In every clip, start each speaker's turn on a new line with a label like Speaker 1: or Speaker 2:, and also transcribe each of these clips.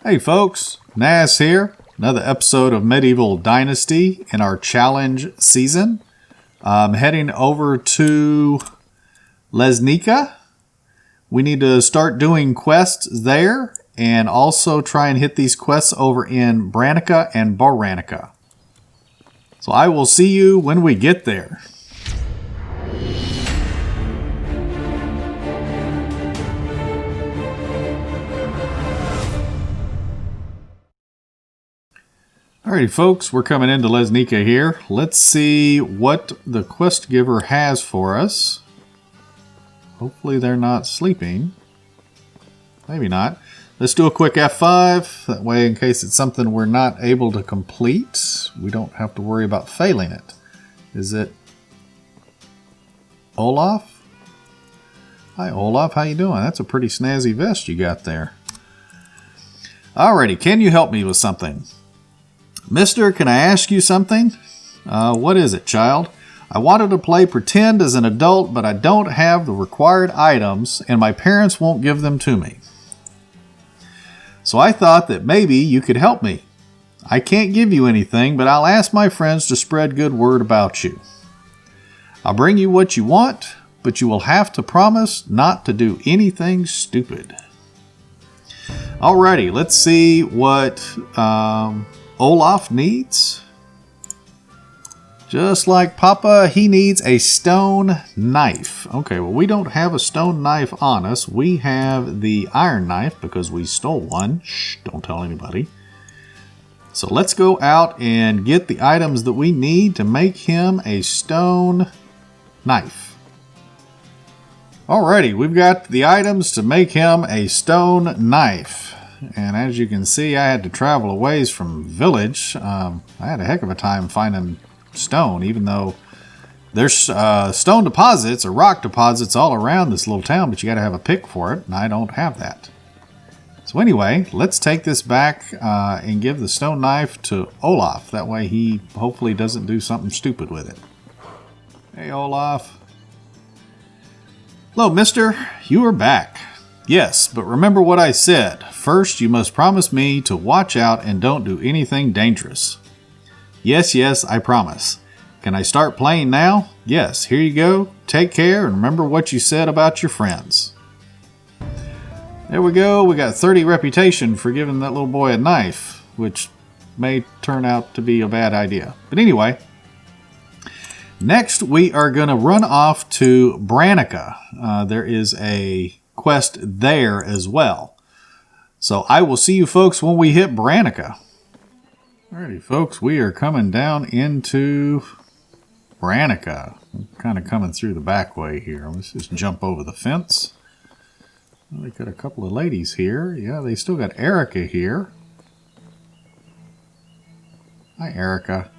Speaker 1: Hey folks, Nas here. Another episode of Medieval Dynasty in our challenge season. I'm heading over to Lesnica. We need to start doing quests there and also try and hit these quests over in Branica and Boranica. So I will see you when we get there. Alrighty folks, we're coming into Lesnica here. Let's see what the quest giver has for us. Hopefully they're not sleeping. Maybe not. Let's do a quick F5. That way, in case it's something we're not able to complete, we don't have to worry about failing it. Is it Olaf? Hi Olaf, how you doing? That's a pretty snazzy vest you got there. Alrighty, can you help me with something? Mister, can I ask you something? What is it, child? I wanted to play pretend as an adult, but I don't have the required items, and my parents won't give them to me. So I thought that maybe you could help me. I can't give you anything, but I'll ask my friends to spread good word about you. I'll bring you what you want, but you will have to promise not to do anything stupid. Alrighty, let's see what Olaf needs. Just like Papa, he needs a stone knife. Okay, well, we don't have a stone knife on us. We have the iron knife because we stole one. Shh, don't tell anybody. So let's go out and get the items that we need to make him a stone knife. Alrighty, we've got the items to make him a stone knife. And as you can see, I had to travel a ways from village. I had a heck of a time finding stone, even though there's stone deposits or rock deposits all around this little town, but you got to have a pick for it, and I don't have that. So anyway, let's take this back and give the stone knife to Olaf. That way he hopefully doesn't do something stupid with it. Hey, Olaf. Hello, mister. You are back. Yes, but remember what I said. First, you must promise me to watch out and don't do anything dangerous. Yes, I promise. Can I start playing now? Yes, here you go. Take care and remember what you said about your friends. There we go. We got 30 reputation for giving that little boy a knife, which may turn out to be a bad idea. But anyway, next we are going to run off to Branica. There is a quest there as well. So I will see you folks when we hit Branica. Alrighty folks, we are coming down into Branica. I'm kind of coming through the back way here. Let's just jump over the fence. Well, they got a couple of ladies here. Yeah, they still got Erica here. Hi Erica.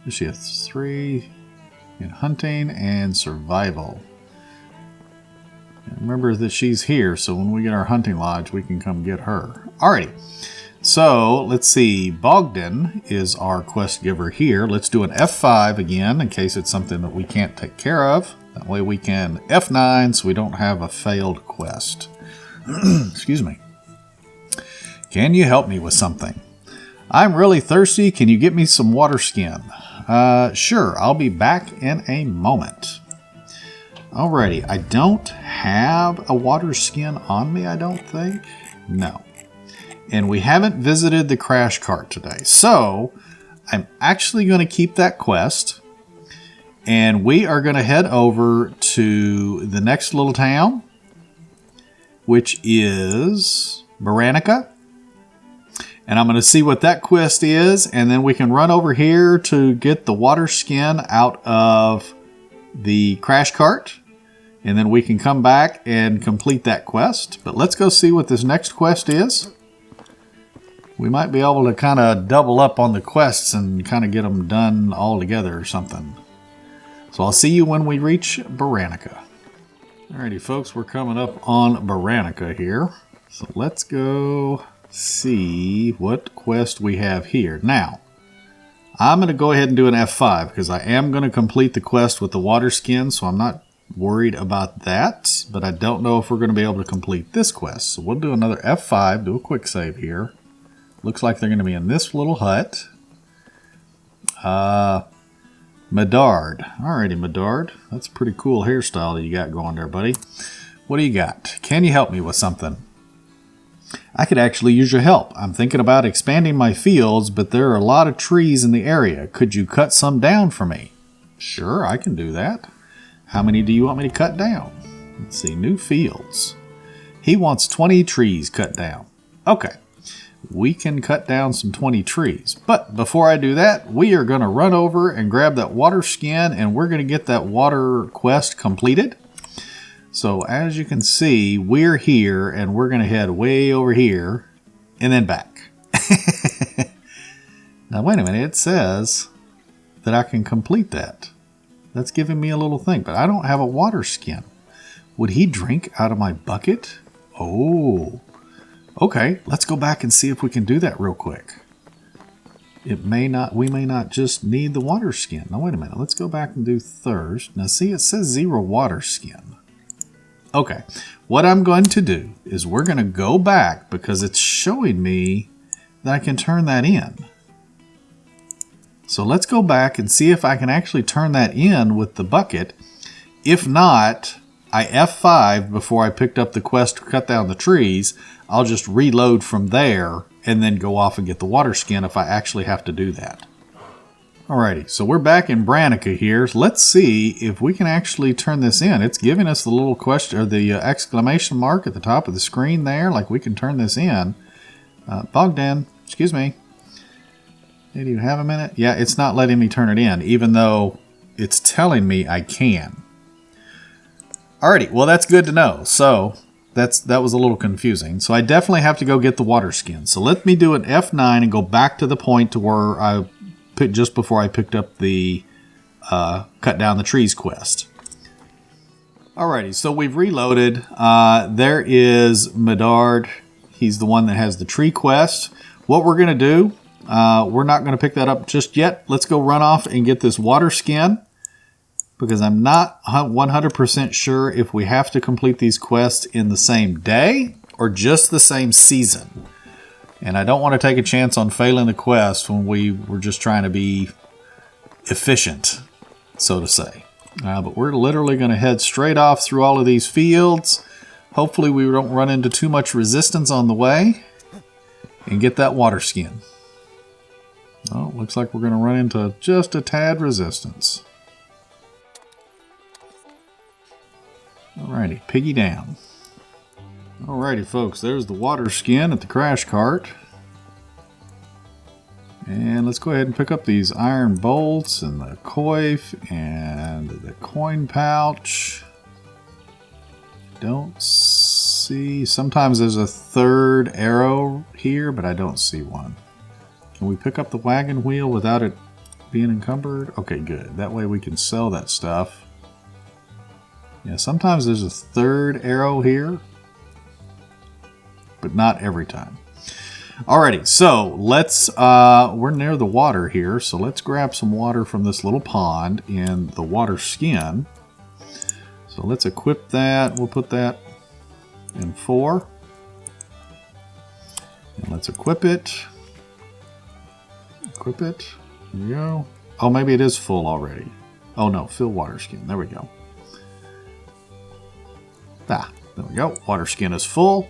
Speaker 1: She has 3 in hunting and survival. Remember that she's here, so when we get our hunting lodge, we can come get her. Alrighty, so let's see. Bogdan is our quest giver here. Let's do an F5 again in case it's something that we can't take care of. That way we can F9 so we don't have a failed quest. Excuse me. Can you help me with something? I'm really thirsty. Can you get me some water skin? Sure, I'll be back in a moment. Alrighty, I don't have a water skin on me, I don't think. No. And we haven't visited the crash cart today. So, I'm actually going to keep that quest. And we are going to head over to the next little town, which is Boranica. And I'm going to see what that quest is. And then we can run over here to get the water skin out of the crash cart. And then we can come back and complete that quest. But let's go see what this next quest is. We might be able to kind of double up on the quests and kind of get them done all together or something. So I'll see you when we reach Boranica. Alrighty folks, we're coming up on Boranica here. So let's go see what quest we have here. Now, I'm going to go ahead and do an F5 because I am going to complete the quest with the water skin, so I'm not worried about that, but I don't know if we're going to be able to complete this quest. So we'll do another F5, do a quick save here. Looks like they're going to be in this little hut. Medard. Alrighty, Medard. That's a pretty cool hairstyle that you got going there, buddy. What do you got? Can you help me with something? I could actually use your help. I'm thinking about expanding my fields, but there are a lot of trees in the area. Could you cut some down for me? Sure, I can do that. How many do you want me to cut down? Let's see, new fields. He wants 20 trees cut down. Okay, we can cut down some 20 trees. But before I do that, we are going to run over and grab that water skin, and we're going to get that water quest completed. So as you can see, we're here, and we're going to head way over here and then back. Now, wait a minute. It says that I can complete that. That's giving me a little thing, but I don't have a water skin. Would he drink out of my bucket? Oh, okay. Let's go back and see if we can do that real quick. We may not just need the water skin. Now, wait a minute. Let's go back and do thirst. Now, see, it says 0 water skin. Okay, what I'm going to do is we're going to go back because it's showing me that I can turn that in. So let's go back and see if I can actually turn that in with the bucket. If not, I F5 before I picked up the quest to cut down the trees. I'll just reload from there and then go off and get the water skin if I actually have to do that. Alrighty, so we're back in Branica here. Let's see if we can actually turn this in. It's giving us the little question, or the exclamation mark at the top of the screen there, like we can turn this in. Bogdan, excuse me. Do you have a minute? Yeah, it's not letting me turn it in, even though it's telling me I can. Alrighty, well that's good to know. So that was a little confusing. So I definitely have to go get the water skin. So let me do an F9 and go back to the point to where I just before I picked up the cut down the trees quest. Alrighty, so we've reloaded. There is Medard. He's the one that has the tree quest. What we're going to do, we're not going to pick that up just yet. Let's go run off and get this water skin because I'm not 100% sure if we have to complete these quests in the same day or just the same season. And I don't want to take a chance on failing the quest when we were just trying to be efficient, so to say. But we're literally going to head straight off through all of these fields. Hopefully we don't run into too much resistance on the way and get that water skin. Oh, looks like we're going to run into just a tad resistance. Alrighty, piggy down. Alrighty folks, there's the water skin at the crash cart. And let's go ahead and pick up these iron bolts and the coif and the coin pouch. Don't see, sometimes there's a third arrow here, but I don't see one. Can we pick up the wagon wheel without it being encumbered? Okay, good. That way we can sell that stuff. Yeah, sometimes there's a third arrow here, but not every time. Alrighty, so let's, we're near the water here, so let's grab some water from this little pond in the water skin. So let's equip that. We'll put that in 4. And let's equip it. Equip it. Here we go. Oh, maybe it is full already. Oh no, fill water skin. There we go. Ah, there we go. Water skin is full.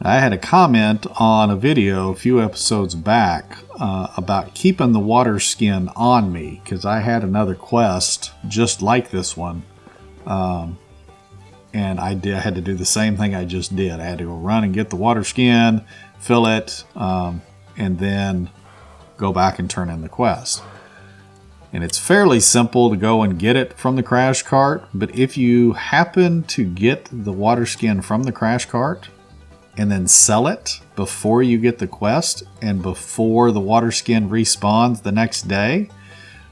Speaker 1: I had a comment on a video a few episodes back about keeping the water skin on me because I had another quest just like this one. And I had to do the same thing I just did. I had to go run and get the water skin, fill it, and then go back and turn in the quest. And it's fairly simple to go and get it from the crash cart, but if you happen to get the water skin from the crash cart and then sell it before you get the quest and before the water skin respawns the next day,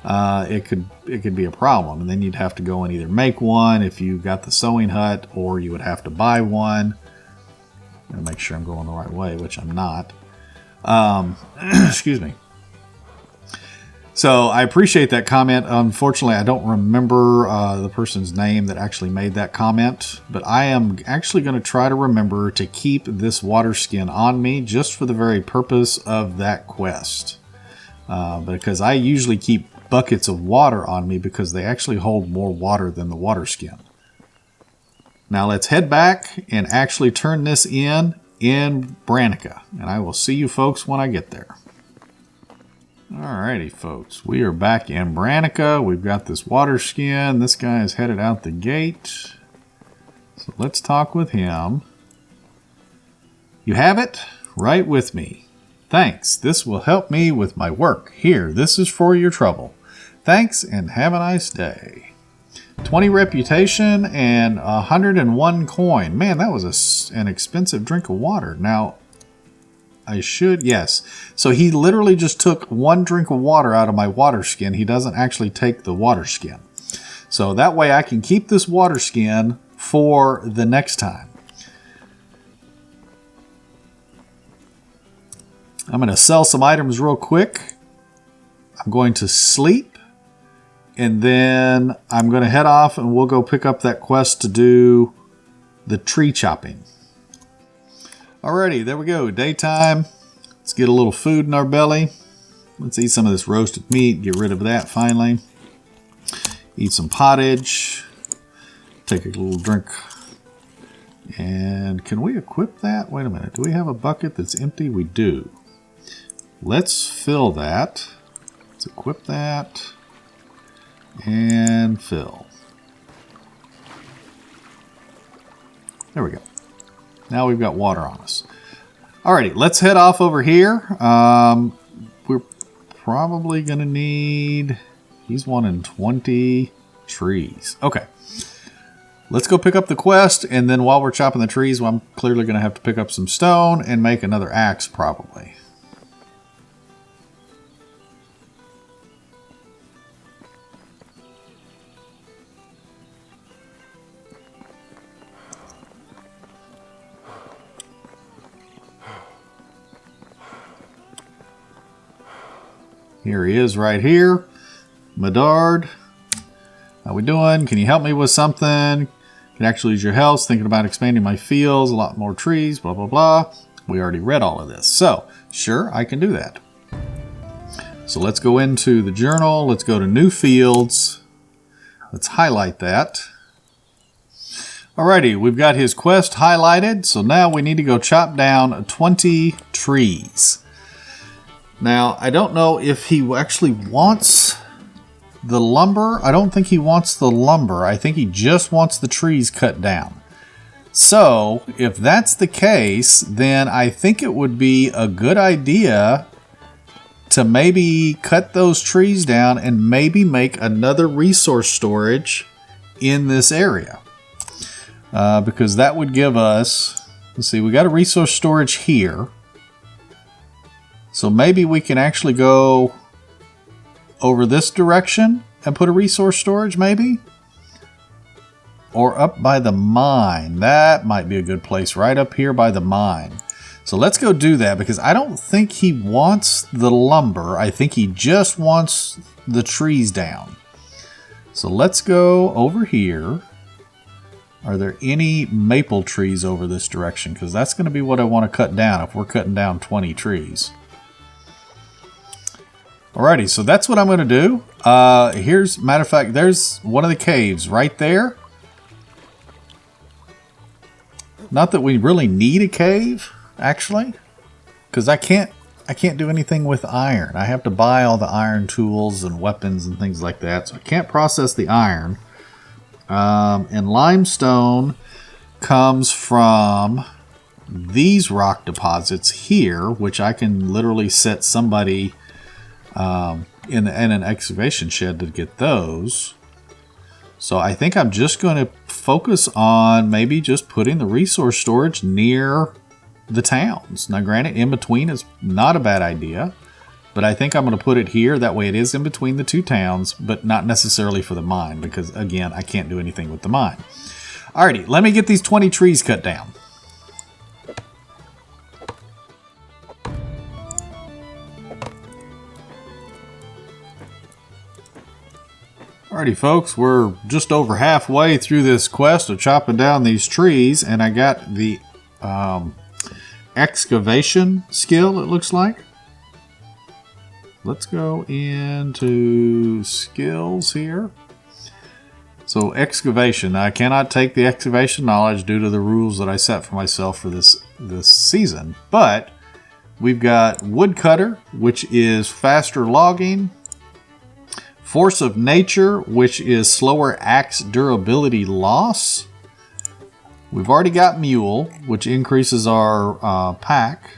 Speaker 1: it could be a problem. And then you'd have to go and either make one if you got the sewing hut, or you would have to buy one. I'm gonna make sure I'm going the right way, which I'm not. Excuse me. So I appreciate that comment. Unfortunately, I don't remember the person's name that actually made that comment, but I am actually going to try to remember to keep this water skin on me just for the very purpose of that quest. Because I usually keep buckets of water on me because they actually hold more water than the water skin. Now let's head back and actually turn this in Branica, and I will see you folks when I get there. Alrighty, folks, we are back in Branica. We've got this water skin. This guy is headed out the gate. So let's talk with him. You have it? Right with me. Thanks. This will help me with my work. Here, this is for your trouble. Thanks, and have a nice day. 20 reputation and 101 coin. Man, that was an expensive drink of water. Now, I should, yes. So he literally just took one drink of water out of my water skin. He doesn't actually take the water skin. So that way I can keep this water skin for the next time. I'm going to sell some items real quick. I'm going to sleep. And then I'm going to head off and we'll go pick up that quest to do the tree chopping. Alrighty, there we go. Daytime. Let's get a little food in our belly. Let's eat some of this roasted meat. Get rid of that finally. Eat some pottage. Take a little drink. And can we equip that? Wait a minute. Do we have a bucket that's empty? We do. Let's fill that. Let's equip that. And fill. There we go. Now we've got water on us. Alrighty, let's head off over here. We're probably going to need... He's wanting 20 trees. Okay. Let's go pick up the quest, and then while we're chopping the trees, well, I'm clearly going to have to pick up some stone and make another axe, probably. Here he is right here. Medard. How we doing? Can you help me with something? Can actually use your help. Thinking about expanding my fields. A lot more trees. Blah, blah, blah. We already read all of this. So, sure, I can do that. So let's go into the journal. Let's go to new fields. Let's highlight that. Alrighty, we've got his quest highlighted. So now we need to go chop down 20 trees. Now, I don't know if he actually wants the lumber. I don't think he wants the lumber. I think he just wants the trees cut down. So, if that's the case, then I think it would be a good idea to maybe cut those trees down and maybe make another resource storage in this area. Because that would give us, let's see, we got a resource storage here. So maybe we can actually go over this direction and put a resource storage, maybe? Or up by the mine. That might be a good place, right up here by the mine. So let's go do that, because I don't think he wants the lumber. I think he just wants the trees down. So let's go over here. Are there any maple trees over this direction? Because that's going to be what I want to cut down if we're cutting down 20 trees. Alrighty, so that's what I'm going to do. Here's, matter of fact, there's one of the caves right there. Not that we really need a cave, actually, because I can't do anything with iron. I have to buy all the iron tools and weapons and things like that, so I can't process the iron. And limestone comes from these rock deposits here, which I can literally set somebody in an excavation shed to get those. So I think I'm just going to focus on maybe just putting the resource storage near the towns. Now granted, in between is not a bad idea, but I think I'm going to put it here. That way it is in between the two towns, but not necessarily for the mine, because again, I can't do anything with the mine. Alrighty, let me get these 20 trees cut down. Alrighty folks, we're just over halfway through this quest of chopping down these trees, and I got the excavation skill, it looks like. Let's go into skills here. So excavation, I cannot take the excavation knowledge due to the rules that I set for myself for this season, but we've got woodcutter, which is faster logging. Force of Nature, which is slower axe durability loss. We've already got Mule, which increases our pack.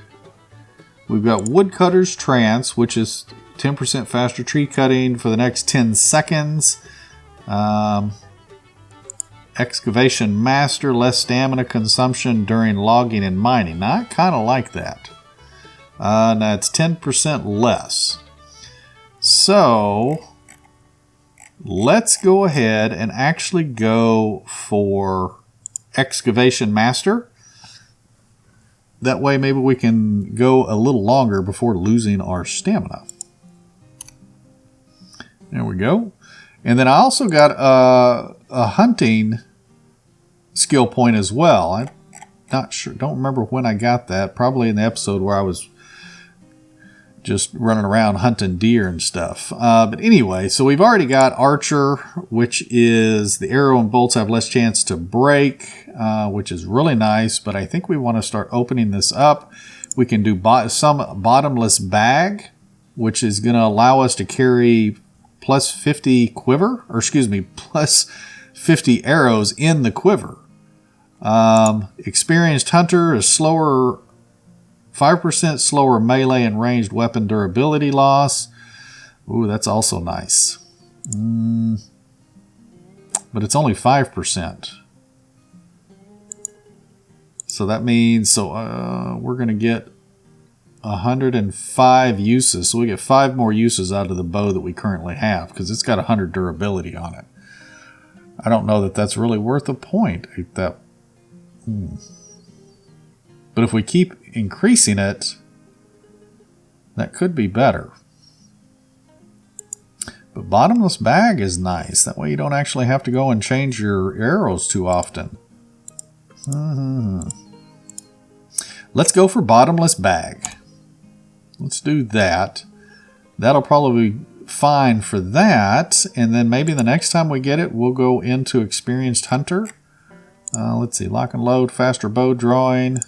Speaker 1: We've got Woodcutter's Trance, which is 10% faster tree cutting for the next 10 seconds. Excavation Master, less stamina consumption during logging and mining. Now, I kind of like that. Now, it's 10% less. So let's go ahead and actually go for Excavation Master. That way maybe we can go a little longer before losing our stamina. There we go. And then I also got a hunting skill point as well. I'm not sure, don't remember when I got that. Probably in the episode where I was just running around hunting deer and stuff. But anyway, so we've already got Archer, which is the arrow and bolts have less chance to break, which is really nice. But I think we want to start opening this up. We can do some bottomless bag, which is going to allow us to carry plus 50 quiver, or excuse me, plus 50 arrows in the quiver. Experienced Hunter is slower, 5% slower melee and ranged weapon durability loss. Ooh, that's also nice. But it's only 5%. So that means, we're going to get 105 uses. So we get 5 more uses out of the bow that we currently have, because it's got 100 durability on it. I don't know that that's really worth a point. But if we keep increasing it, that could be better. But bottomless bag is nice. That way you don't actually have to go and change your arrows too often. Let's go for bottomless bag. Let's do that. That'll probably be fine for that. And then maybe the next time we get it, we'll go into Experienced Hunter. Let's see. Lock and load, faster bow drawing.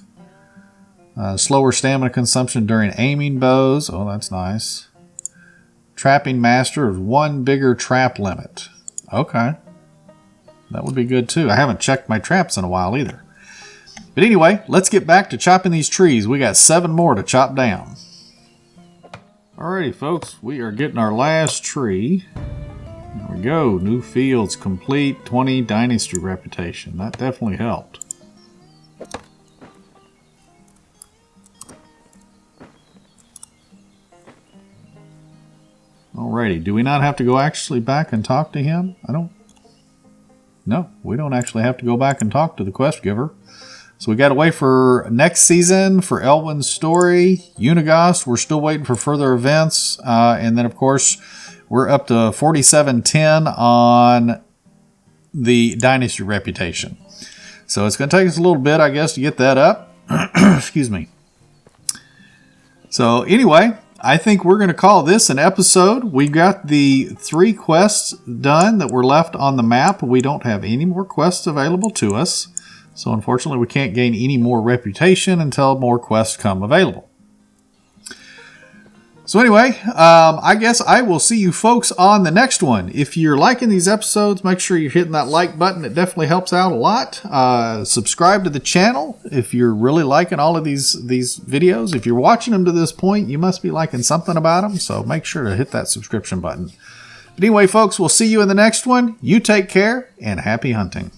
Speaker 1: Slower stamina consumption during aiming bows. Oh, that's nice. Trapping Master is 1 bigger trap limit. Okay. That would be good too. I haven't checked my traps in a while either. But anyway, let's get back to chopping these trees. We got 7 more to chop down. Alrighty folks, we are getting our last tree. There we go. New fields complete. 20 Dynasty reputation. That definitely helped. Alrighty, do we not have to go actually back and talk to him? No, we don't actually have to go back and talk to the quest giver. So we got to wait for next season for Elwyn's story. Unigast, we're still waiting for further events. And then, of course, we're up to 4710 on the Dynasty reputation. So it's going to take us a little bit, I guess, to get that up. Excuse me. So anyway, I think we're going to call this an episode. We got the 3 quests done that were left on the map. We don't have any more quests available to us. So unfortunately, we can't gain any more reputation until more quests come available. So anyway, I guess I will see you folks on the next one. If you're liking these episodes, make sure you're hitting that like button. It definitely helps out a lot. Subscribe to the channel if you're really liking all of these videos. If you're watching them to this point, you must be liking something about them. So make sure to hit that subscription button. But anyway, folks, we'll see you in the next one. You take care and happy hunting.